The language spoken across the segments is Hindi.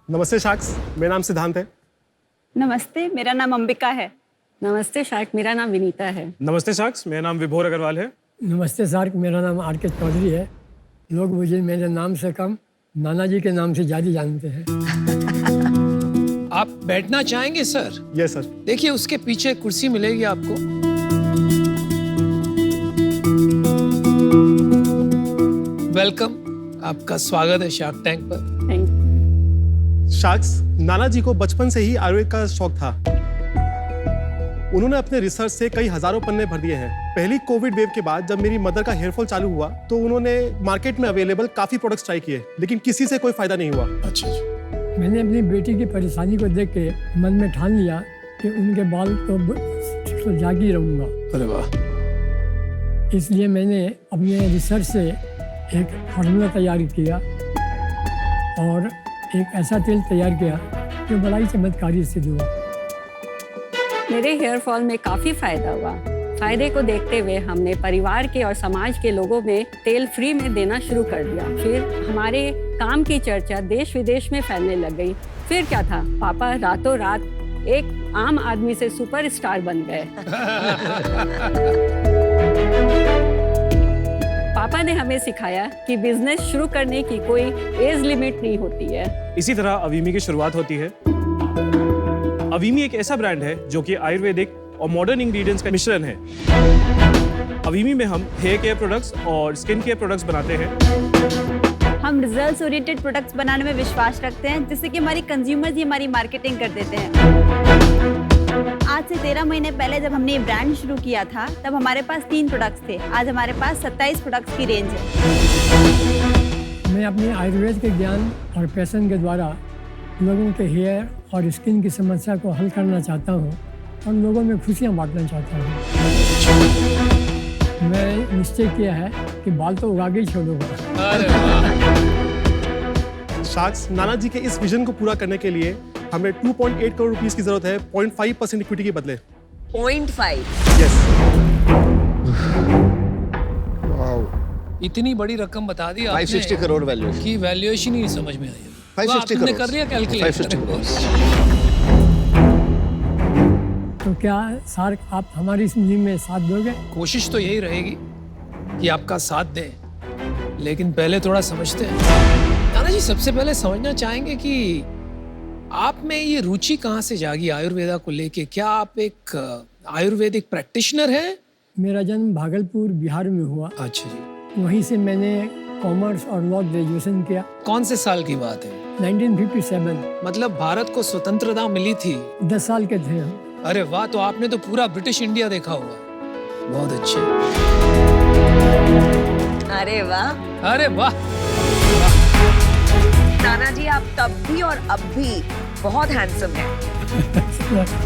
नमस्ते शाक्स, मेरा नाम सिद्धांत है। नमस्ते, मेरा नाम अंबिका है। नमस्ते शार्क, मेरा नाम विनीता है। नमस्ते शाक्स, मेरा नाम विभोर अग्रवाल है। नमस्ते शार्क, मेरा नाम आर.के. चौधरी है। लोग मुझे मेरे नाम से कम नाना जी के नाम से ज़्यादा जानते हैं। आप बैठना चाहेंगे सर? Yes sir. देखिए उसके पीछे कुर्सी मिलेगी आपको। वेलकम, आपका स्वागत है शार्क टैंक पर। Thank you. शाक्स, नाना जी को बचपन से ही आयुर्वेद का शौक था। उन्होंने अपने रिसर्च से कई हजारों पन्ने भर दिए हैं। पहली कोविड वेव के बाद जब मेरी मदर का हेयरफॉल चालू हुआ तो उन्होंने मार्केट में अवेलेबल काफी प्रोडक्ट्स ट्राई किए, लेकिन किसी से कोई फायदा नहीं हुआ। अच्छा जी। मैंने अपनी बेटी की परेशानी को देख के मन में ठान लिया कि उनके बाल तो जागी रहूँगा। अरे वाह। इसलिए मैंने अपने रिसर्च से एक फार्मूला तैयार किया और एक ऐसा तेल तैयार किया जो बड़ा ही चमत्कारी सिद्ध हुआ। मेरे हेयर फॉल में काफ़ी फायदा हुआ। फायदे को देखते हुए हमने परिवार के और समाज के लोगों में तेल फ्री में देना शुरू कर दिया। फिर हमारे काम की चर्चा देश विदेश में फैलने लग गई। फिर क्या था, पापा रातों रात एक आम आदमी से सुपरस्टार बन गए। पापा ने हमें सिखाया कि बिजनेस शुरू करने की कोई एज लिमिट नहीं होती है। इसी तरह अवीमी की शुरुआत होती है। अवीमी एक ऐसा ब्रांड है जो कि आयुर्वेदिक और मॉडर्न इंग्रेडिएंट्स का मिश्रण है। अवीमी में हम हेयर केयर प्रोडक्ट्स और स्किन केयर प्रोडक्ट्स बनाते हैं। हम रिजल्ट्स ओरिएंटेड प्रोडक्ट्स बनाने में विश्वास रखते हैं, जिससे कि हमारी कंज्यूमर्स ही हमारी मार्केटिंग कर देते हैं। आज से 13 महीने पहले जब हमने ये ब्रांड शुरू किया था तब हमारे पास 3 प्रोडक्ट्स थे। आज हमारे पास 27 प्रोडक्ट्स की रेंज है। मैं अपने आयुर्वेद के ज्ञान और पैशन के द्वारा लोगों के हेयर और स्किन की समस्या को हल करना चाहता हूँ और लोगों में खुशियाँ बांटना चाहता हूँ। मैं निश्चय किया है कि बाल तो उगा के ही छोड़ूंगा। अरे वाह। शाक्स, नाना जी के इस विजन को पूरा करने के लिए हमें 2.8 करोड़ रुपीस की जरूरत है 0.5% इक्विटी के बदले। 0.5। यस। इतनी बड़ी रकम बता दी आपने 560 करोड़ वैल्यू की वैल्यूएशन ही नहीं समझ में आई। 560 आपने करोड़ कर लिया कैलकुलेट? 560 करोड़। तो क्या शार्क, आप हमारी इस मुहिम में साथ दोगे? कोशिश तो यही रहेगी कि आपका साथ दें, लेकिन पहले थोड़ा समझते हैं। नाना जी, सबसे पहले समझना चाहेंगे कि आप में ये रुचि कहाँ से जागी आयुर्वेदा को लेके? क्या आप एक आयुर्वेदिक प्रैक्टिशनर हैं? मेरा जन्म भागलपुर बिहार में हुआ। अच्छा जी। वहीं से मैंने कॉमर्स और लॉ ग्रेजुएशन किया। कौन से साल की बात है? 1957। मतलब भारत को स्वतंत्रता मिली थी। 10 साल के थे हम। अरे वाह, तो आपने तो पूरा ब्रिटिश इंडिया देखा होगा। बहुत अच्छे। अरे वाह। अरे वाह। नाना जी, आप तब भी और अब भी बहुत हैंडसम हैं।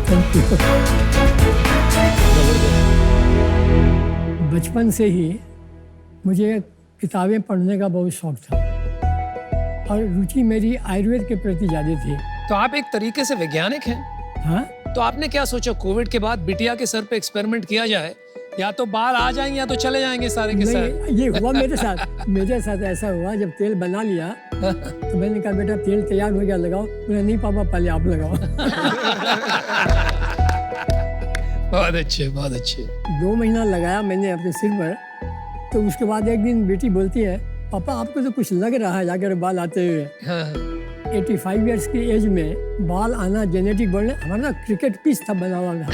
Thank you। बचपन से ही मुझे किताबें पढ़ने का बहुत शौक था और रुचि मेरी आयुर्वेद के प्रति ज़्यादा थी। तो आप एक तरीके से वैज्ञानिक हैं। हाँ, तो आपने क्या सोचा, कोविड के बाद बिटिया के सर पे एक्सपेरिमेंट किया जाए? या तो बाल आ जाएंगे या तो चले जाएंगे सारे के सारे। नहीं, ये हुआ मेरे साथ। मेरे साथ ऐसा हुआ, जब तेल बना लिया तो मैंने कहा बेटा तेल तैयार हो गया, लगाओ। बोला नहीं पापा, पहले आप लगाओ। बहुत अच्छे, बहुत अच्छे। 2 महीना लगाया मैंने अपने सिर पर। तो उसके बाद एक दिन बेटी बोलती है, पापा आपको तो कुछ लग रहा है जाकर बाल आते हुए। हाँ। 85 इयर्स की एज में बाल आना जेनेटिक बढ़ने, हमारा ना क्रिकेट पिच था बना हुआ था।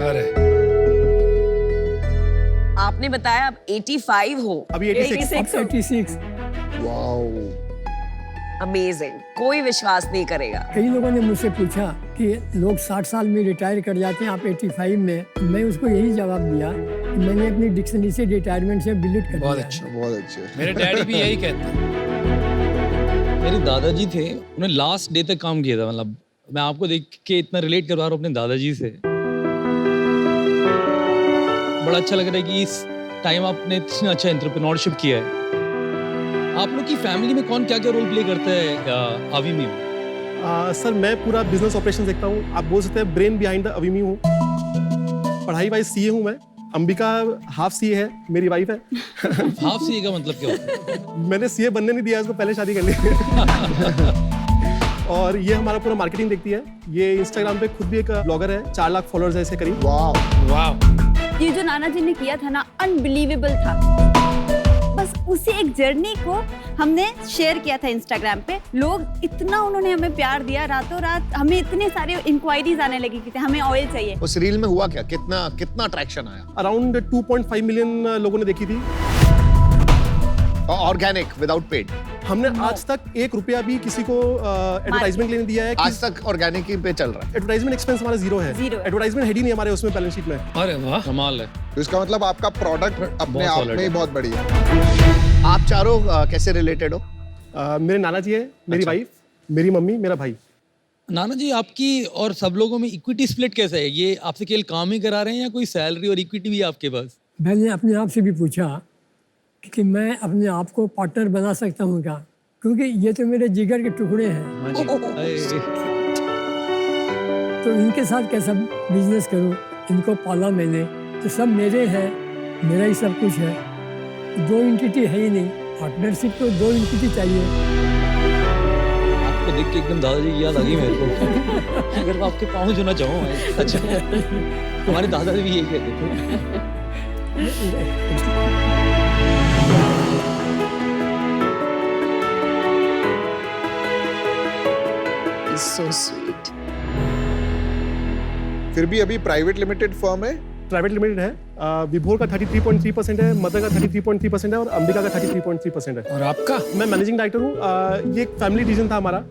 अरे आपने बताया अब 85 हो। अभी 86। 86। अमेजिंग, कोई विश्वास नहीं करेगा। कई लोगों ने मुझसे पूछा कि लोग 60 साल में रिटायर कर जाते हैं, आप 85 में। मैं उसको यही जवाब दिया कि मैंने अपनी डिक्शनरी से रिटायरमेंट से डिलीट कर दिया। बहुत अच्छे। बहुत अच्छे। मेरे डैडी भी यही कहते हैं। मेरे दादाजी थे, उन्होंने लास्ट डे तक काम किया था। मतलब मैं आपको देख के इतना रिलेट करवा रहा हूँ अपने दादाजी से। बड़ा अच्छा लग रहा है कि इस टाइम आपने इतना अच्छा एंटरप्रेन्योरशिप किया है। आप लोग की फैमिली में कौन क्या क्या रोल प्ले करता है अवीमी में? सर, मैं पूरा बिजनेस ऑपरेशन देखता हूँ। आप बोल सकते हैं ब्रेन बिहाइंड द अवीमी हूँ। पढ़ाई वाइज सीए हूँ मैं। अंबिका हाफ सीए है, मेरी वाइफ है। हाफ सीए का मतलब क्या होता है? मैंने सीए बनने नहीं दिया, उसको पहले शादी कर ली। और ये हमारा पूरा मार्केटिंग देखती है। ये इंस्टाग्राम पे खुद भी एक ब्लॉगर है, 4 लाख फॉलोअर्स है इसके करीब। वाह, ये जो नाना जी ने किया था ना, अनबिलीवेबल था। बस उसी एक जर्नी को हमने शेयर किया था इंस्टाग्राम पे। लोग इतना उन्होंने हमें प्यार दिया, रातों रात हमें इतने सारे इंक्वायरीज आने लगी कि हमें ऑयल चाहिए। उस रील में हुआ क्या, कितना अट्रैक्शन आया? अराउंड 2.5 मिलियन लोगों ने देखी थी। Organic without paid? हमने आज तक 1 रुपया भी किसी को एडवर्टाइजमेंट लेने दिया है। आज तक ऑर्गेनिक ही पे चल रहा है। एडवर्टाइजमेंट एक्सपेंस हमारा जीरो है। एडवर्टाइजमेंट है ही नहीं हमारे उसमें बैलेंस शीट में। अरे वाह, कमाल है। तो इसका मतलब आपका प्रोडक्ट अपने आप में ही बहुत बढ़िया। आप चारों कैसे रिलेटेड हो? मेरे नाना जी है, मेरी वाइफ, मेरी मम्मी, मेरा भाई। नाना जी, आपकी और सब लोगों में इक्विटी स्प्लिट कैसे है? ये आपसे केवल काम ही करा रहे हैं या कोई सैलरी और इक्विटी भी है आपके पास? मैंने अपने आप से भी पूछा कि मैं अपने आप को पार्टनर बना सकता हूँ क्या, क्योंकि ये तो मेरे जिगर के टुकड़े हैं। तो इनके साथ कैसा बिजनेस करूँ? इनको पाला मैंने, तो सब मेरे हैं, मेरा ही सब कुछ है। 2 एंटिटी है ही नहीं, पार्टनरशिप तो 2 एंटिटी चाहिए। आपको देख के एकदम दादाजी की याद आ गई मेरे को। अगर मैं आपके पाँव छूना चाहूँ, सच में। हमारे दादाजी भी यही कहते थे। So sweet. फिर भी अभी प्राइवेट लिमिटेड फर्म है? प्राइवेट लिमिटेड है। विभोर का 33.3% है, मदर का 33.3% है और अंबिका का 33.3% है। और आपका? मैं मैनेजिंग डायरेक्टर हूँ। ये एक फैमिली डिसीजन था हमारा,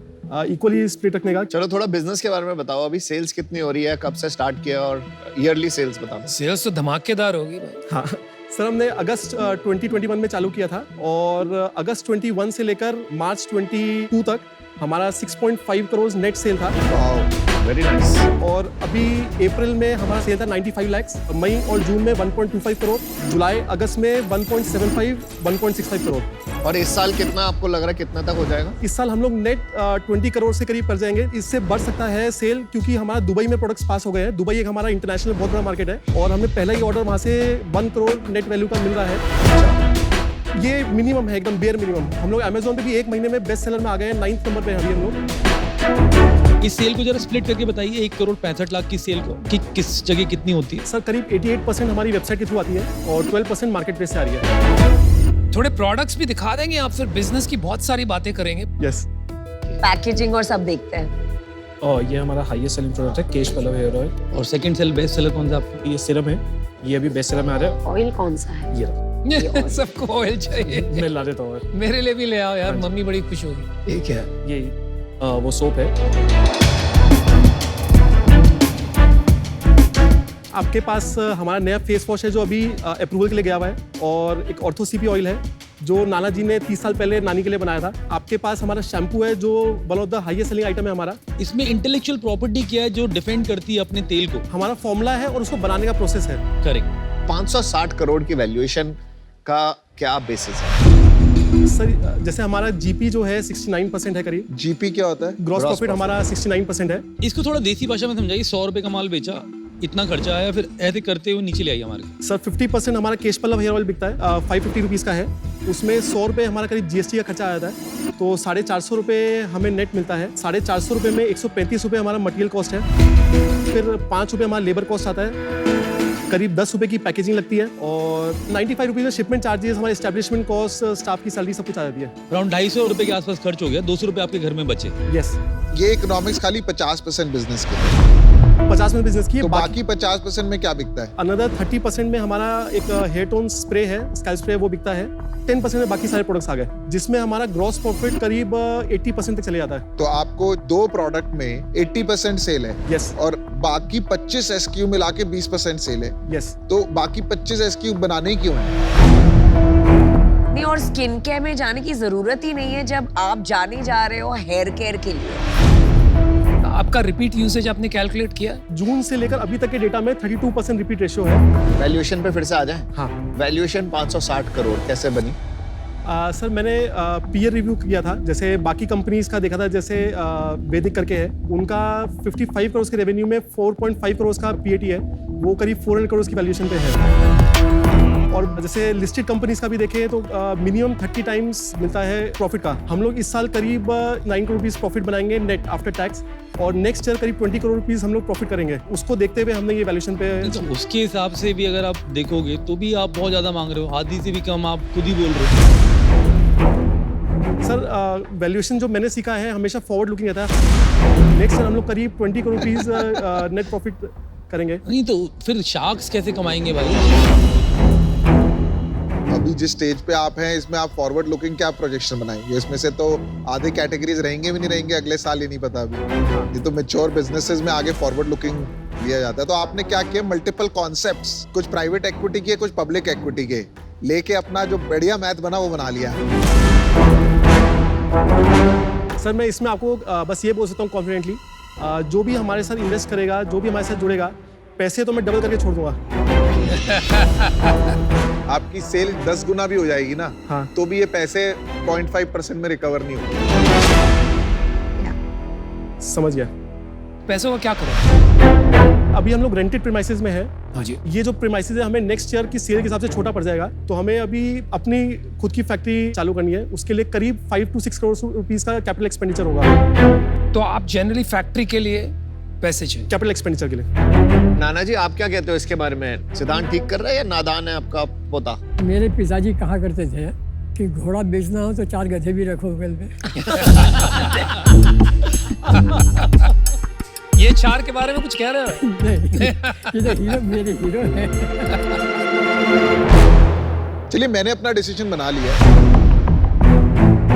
इक्वली स्प्लिट रखने का। चलो थोड़ा बिजनेस के बारे में बताओ। अभी सेल्स कितनी हो रही है, कब से स्टार्ट किया और ईयरली सेल्स बताओ। सेल्स तो धमाकेदार होगी भाई। हाँ सर, हमने अगस्त 2021 में चालू किया था और अगस्त 21 से लेकर मार्च 22 तक हमारा 6.5 करोड़ नेट सेल था। Very nice. और अभी अप्रैल में हमारा सेल था 95 लाख, मई और जून में 1.25 करोड़, जुलाई अगस्त में 1.75 1.65 करोड़। और इस साल कितना आपको लग रहा है, कितना तक हो जाएगा? इस साल हम लोग नेट 20 करोड़ से करीब कर जाएंगे। इससे बढ़ सकता है सेल, क्योंकि हमारा दुबई में प्रोडक्ट्स पास हो गए हैं। दुबई एक हमारा इंटरनेशनल बहुत बड़ा मार्केट है और हमें पहला ही ऑर्डर वहाँ से 1 करोड़ नेट वैल्यू का मिल रहा है। ये मिनिमम है, एकदम बेयर मिनिमम। हम लोग अमेज़न पे भी 1 महीने में बेस्ट सेलर में आ गए हैं, 9th नंबर पे हैं अभी हम लोग। इस सेल को जरा स्प्लिट करके बताइए। 1 करोड़ 65 लाख की सेल को कि किस जगह कितनी होती है? सर करीब 88% हमारी वेबसाइट के थ्रू आती है और 12% मार्केट प्लेस से आ रही है। थोड़े प्रोडक्ट्स भी दिखा देंगे आप, फिर बिजनेस की बहुत सारी बातें करेंगे। यस। पैकेजिंग और सब देखते हैं। और ये हमारा हाईएस्ट सेलिंग प्रोडक्ट है, केश पलव हेयर ऑयल। और सेकंड सेल बेस्ट सेलर कौन सा आपका? ये सिरम है, ये अभी बेस्ट सेलर में आ रहा है। ऑयल कौन सा है? ये सबको ऑयल चाहिए। मैं ला देता हूँ। मेरे लिए भी ले आओ यार, मम्मी बड़ी खुश होगी। ये क्या है? ये वो सोप है। आपके पास हमारा नया फेस वॉश है जो अभी अप्रूवल के लिए गया हुआ है, और एक ऑर्थो सीपी ऑयल है जो नाना जी ने 30 साल पहले नानी के लिए बनाया था। आपके पास हमारा शैम्पू है जो one of the highest selling item है हमारा। इसमें इंटेलेक्चुअल प्रॉपर्टी क्या है जो डिफेंड करती है अपने तेल को? हमारा फॉर्मूला है और उसको बनाने का प्रोसेस है। करेक्ट। 560 करोड़ की वैल्यूएशन का क्या बेसिस है? सर जैसे हमारा जीपी जो है 69% है करीब। जीपी क्या होता है? ग्रॉस प्रॉफिट हमारा 69% है। इसको थोड़ा देसी भाषा में समझाइए। 100 रुपए का माल बेचा, इतना खर्चा आया, फिर ऐसे करते हुए नीचे ले आई हमारे। सर 50% हमारा केश पल्लव हेयर ऑयल बिकता है, 550 रुपीज़ का है। उसमें 100 रुपये हमारा करीब जीएसटी का खर्चा आ जाता है, तो 450 रुपये हमें नेट मिलता है। 450 रुपये में 135 रुपये हमारा मटेरियल कॉस्ट है, फिर 5 रुपये हमारा लेबर कॉस्ट आता है, करीब 10 रुपये की पैकेजिंग लगती है और 95 रुपीज़ शिपमेंट चार्जेस, हमारे एस्टेब्लिशमेंट कॉस्ट, स्टाफ की सैलरी सब कुछ आ जाती है। अराउंड 250 रुपए के आसपास खर्च हो गया, 200 रुपए आपके घर में बचे। यस। ये इकोनॉमिक्स खाली 50% बिजनेस के 50 में बिजनेस की है, तो बाकी 50% में क्या बिकता है? अनदर 30% में हमारा एक हेयर टोन स्प्रे है, स्काई स्प्रे, वो बिकता है। 10% में बाकी सारे प्रोडक्ट्स आ गए, जिसमें हमारा ग्रॉस प्रॉफिट करीब 80% तक चले जाता है। तो आपको 2 प्रोडक्ट में 80% सेल है। यस। और बाकी 25 SKU मिला के 20% सेल है। यस। तो बाकी 25 SKU बनाने क्यों है? नहीं, और स्किन केयर में जाने की जरूरत ही नहीं है जब आप जाने जा रहे हो हेयर केयर के लिए। आपका रिपीट यूसेज आपने कैलकुलेट किया? जून से लेकर अभी तक के डेटा में 32% रिपीट रेशियो है। वैल्यूएशन पे फिर से आ जाए। हाँ। वैल्यूएशन 560 करोड़ कैसे बनी? सर मैंने पीयर रिव्यू किया था, जैसे बाकी कंपनीज का देखा था, जैसे वैदिक करके है, उनका 55 करोड़ के रेवेन्यू में 4.5 करोड़ का पीएटी है, वो करीब 400 करोड़ की वैल्यूएशन पे है। और जैसे लिस्टेड कंपनीज का भी देखें तो मिनिमम 30 टाइम्स मिलता है प्रॉफिट का। हम लोग इस साल करीब 9 करोड़ रुपीस प्रॉफिट बनाएंगे नेट आफ्टर टैक्स, और नेक्स्ट ईयर करीब 20 करोड़ रुपीस हम लोग प्रॉफिट करेंगे। उसको देखते हुए हमने ये वैल्यूएशन पे तो उसके हिसाब से भी अगर आप देखोगे तो भी आप बहुत ज़्यादा मांग रहे हो, आधी से भी कम आप खुद ही बोल रहे हो। सर वैल्यूएशन जो मैंने सीखा है हमेशा फॉरवर्ड लुकिंग रहता है। नेक्स्ट ईयर हम लोग करीब 20 करोड़ रुपीस नेट प्रॉफिट करेंगे। नहीं तो फिर शार्क्स कैसे कमाएंगे भाई? अभी जिस स्टेज पे आप हैं इसमें आप फॉरवर्ड लुकिंग क्या प्रोजेक्शन बनाएंगे? इसमें से तो आधे कैटेगरीज रहेंगे भी नहीं रहेंगे अगले साल, ही नहीं पता अभी। ये तो मैच्योर बिजनेसेस में आगे फॉरवर्ड लुकिंग लिया जाता है। तो आपने क्या किया, मल्टीपल कॉन्सेप्ट्स, कुछ प्राइवेट इक्विटी के, कुछ पब्लिक इक्विटी के, लेके अपना जो बढ़िया मैथ बना वो बना लिया। सर मैं इसमें आपको बस ये बोल सकता हूँ कॉन्फिडेंटली, जो भी हमारे साथ इन्वेस्ट करेगा, जो भी हमारे साथ जुड़ेगा, पैसे तो मैं डबल करके छोड़ दूंगा। आपकी सेल 10 गुना भी हो जाएगी ना, हाँ। तो भी ये पैसे 0.5% में रिकवर नहीं होंगे। समझ गया। पैसों का क्या करो? अभी हम लोग रेंटेड प्रीमाइसेस में है। हाँ जी। ये जो प्रीमाइसेस है हमें नेक्स्ट ईयर की सेल के हिसाब से छोटा पड़ जाएगा, तो हमें अभी अपनी खुद की फैक्ट्री चालू करनी है। उसके लिए करीब 5 to 6 करोड़ रुपीस का कैपिटल एक्सपेंडिचर होगा। तो आप जनरली फैक्ट्री के लिए पैसे चाहिए? कैपिटल एक्सपेंडिचर के लिए। नाना जी आप क्या कहते हो इसके बारे में? सिद्धांत ठीक कर रहा है या नादान है आपका पोता? मेरे पिताजी कहा करते थे कि घोड़ा बेचना हो तो 4 गधे भी रखो बगल में। ये 4 के बारे में कुछ कह रहे हो? नहीं, ये तो हीरो, मेरे हीरो हैं। चलिए मैंने अपना डिसीजन बना लिया।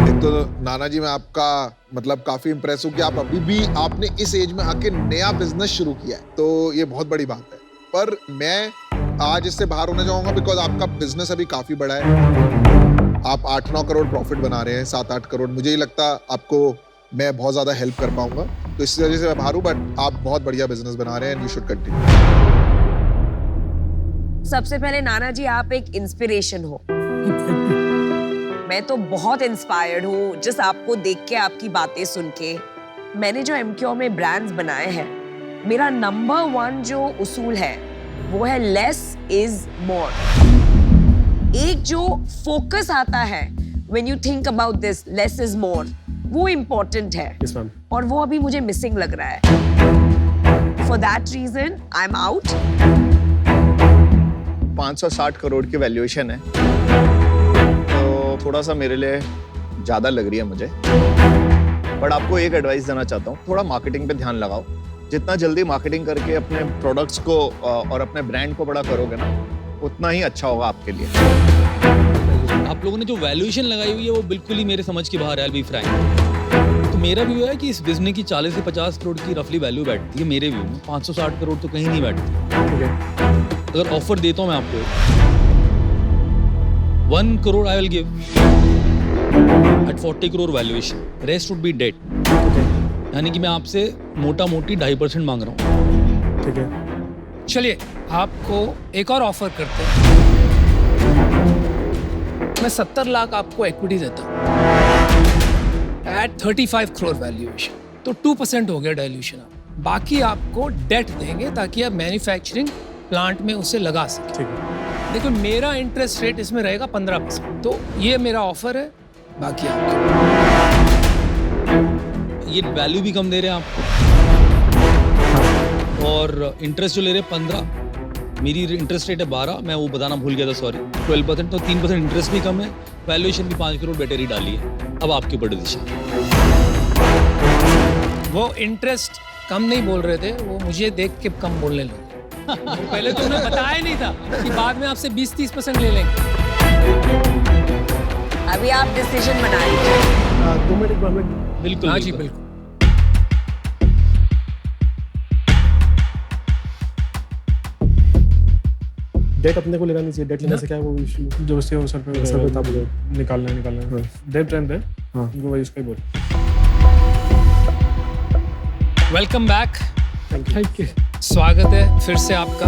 एक तो नाना जी मैं आपका मतलब काफी इंप्रेस हूँ कि आप अभी भी आपने इस एज में आके नया बिजनेस शुरू किया है, तो ये बहुत बड़ी बात है। पर मैं आज इससे बाहर होना चाहूंगा बिकॉज आपका बिजनेस अभी काफी बड़ा है। आप 8-9 करोड़ प्रॉफिट बना रहे हैं, 7-8 करोड़। मुझे ही लगता आपको मैं बहुत ज्यादा हेल्प कर पाऊंगा, तो इस वजह से मैं बाहर हूँ। बट आप बहुत बढ़िया बिजनेस बना रहे हैं एंड यू शुड कंटिन्यू। सबसे पहले नाना जी आप एक इंस्पिरेशन हो। मैं तो बहुत इंस्पायर्ड हूँ जिस आपको देख के, आपकी बातें सुन के। मैंने जो एमक्योर में ब्रांड्स बनाए हैं, मेरा नंबर 1 जो उसूल है वो है लेस इज मोर। एक जो फोकस आता है when you think about this less is more, वो इम्पोर्टेंट है। Yes, ma'am. और वो अभी मुझे मिसिंग लग रहा है। For that reason I am out. 560 crore की वैल्यूएशन है, तो थोड़ा सा मेरे लिए ज़्यादा लग रही है मुझे। बट आपको एक एडवाइस देना चाहता हूँ, थोड़ा मार्केटिंग पे ध्यान लगाओ। जितना जल्दी मार्केटिंग करके अपने प्रोडक्ट्स को और अपने ब्रांड को बड़ा करोगे ना, उतना ही अच्छा होगा आपके लिए। आप लोगों ने जो वैल्यूएशन लगाई हुई है वो बिल्कुल ही मेरे समझ के बाहर है, I'll be frank। तो मेरा व्यू है कि इस बिजनेस की 40 से 50 करोड़ की रफली वैल्यू बैठती है मेरे व्यू में। 560 करोड़ तो कहीं नहीं बैठती। अगर ऑफर देता हूं मैं आपको 1 crore I will give at 40 crore valuation, rest would be debt. यानी कि मैं आपसे मोटा मोटी 2.5% मांग रहा हूँ। ठीक है। चलिए आपको एक और ऑफर करते हैं। मैं 70 लाख आपको इक्विटी देता हूँ एट 35 करोड़ वैल्यूएशन, तो 2% हो गया डाइल्यूशन। बाकी आपको डेट देंगे ताकि आप मैन्युफैक्चरिंग प्लांट में उसे लगा सकें। ठीक है। देखो मेरा इंटरेस्ट रेट इसमें रहेगा 15%, तो ये मेरा ऑफर है। बाकी आपको ये वैल्यू भी कम दे रहे हैं आपको और इंटरेस्ट जो ले रहे हैं 15, मेरी इंटरेस्ट रेट है 12, मैं वो बताना भूल गया था, सॉरी 12%, तो 3% इंटरेस्ट भी कम है। वैल्यूएशन भी 5 करोड़ बेटर ही डाली है। अब आपके ऊपर डिसीजन। वो इंटरेस्ट कम नहीं बोल रहे थे, वो मुझे देख के कम बोलने लगे। पहले तो उन्हें बताया नहीं था कि बाद में आपसे 20-30% ले लेंगे। अभी आप डिसीजन बना लीजिए। 2 मिनट में बिल्कुल। हाँ जी बिल्कुल। डेट अपने को लेना नहीं चाहिए। डेट लेने से क्या है वो इशू जो उसके वो सर पे सर बता बोलो। निकालना है डेट ट्रेंड है। हाँ वो वही उसका ही बोल। Welcome back. Thank you. स्वागत है फिर से आपका।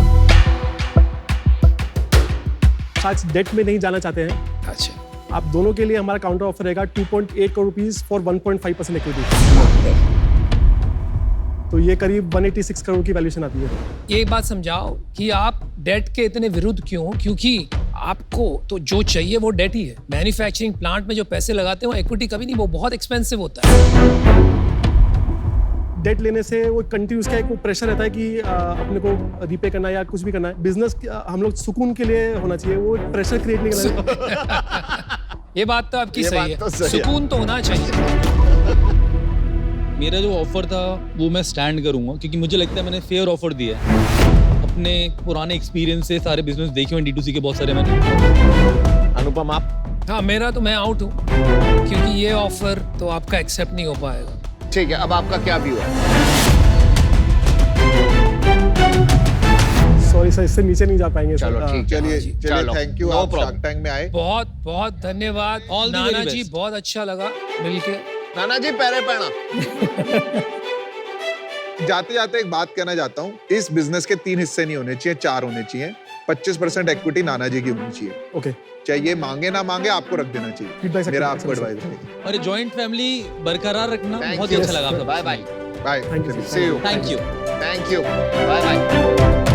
आज डेट में नहीं जाना चाहते हैं। अच्छा, आप दोनों के लिए हमारा काउंटर ऑफर रहेगा 2.8 करोड़ रुपीस फॉर 1.5% इक्विटी। तो ये करीब 186 करोड़ की वैल्यूएशन आती है। ये बात समझाओ कि आप डेट के इतने विरुद्ध क्यों हो, क्योंकि आपको तो जो चाहिए वो डेट ही है। मैन्युफैक्चरिंग प्लांट में जो पैसे लगाते हैं वो इक्विटी कभी नहीं, वो बहुत एक्सपेंसिव होता है। डेट लेने से वो कंटिन्यूस का एक वो प्रेशर रहता है कि अपने को रीपे करना है या कुछ भी करना है। बिजनेस हम लोग सुकून के लिए होना चाहिए, वो प्रेशर क्रिएट नहीं करना। ये बात तो आपकी ये सही बात है, तो सही है। सुकून तो होना चाहिए। मेरा जो ऑफर था वो मैं स्टैंड करूंगा, क्योंकि मुझे लगता है मैंने फेयर ऑफर दिया है। अपने पुराने एक्सपीरियंस से सारे बिजनेस देखे हुए D2C के बहुत सारे मैंने। अनुपम आप? हाँ, मेरा तो मैं आउट हूँ, क्योंकि ये ऑफर तो आपका एक्सेप्ट नहीं हो पाएगा। ठीक है, अब आपका क्या व्यू है? सॉरी सर, इससे नीचे नहीं जा पाएंगे सर। चलो ठीक, चलिए चलो, चलिए, थैंक यू, no आप problem. शार्क टैंक में आए। बहुत बहुत धन्यवाद All the very Nana ji, best. बहुत अच्छा लगा मिलके। नाना जी पैरे पड़ना। जाते जाते एक बात कहना चाहता हूँ, इस बिजनेस के 3 हिस्से नहीं होने चाहिए, 4 होने चाहिए। 25% इक्विटी नाना जी की होनी चाहिए। ओके, चाहे ये मांगे ना मांगे, आपको रख देना Feedback चाहिए। से मेरा feedback आपको से एडवाइस है। और जॉइंट फैमिली बरकरार रखना Thank बहुत ही you. अच्छा लगा आपका। Bye bye. Bye. Thank you. See you. Thank you. Thank you. Bye bye.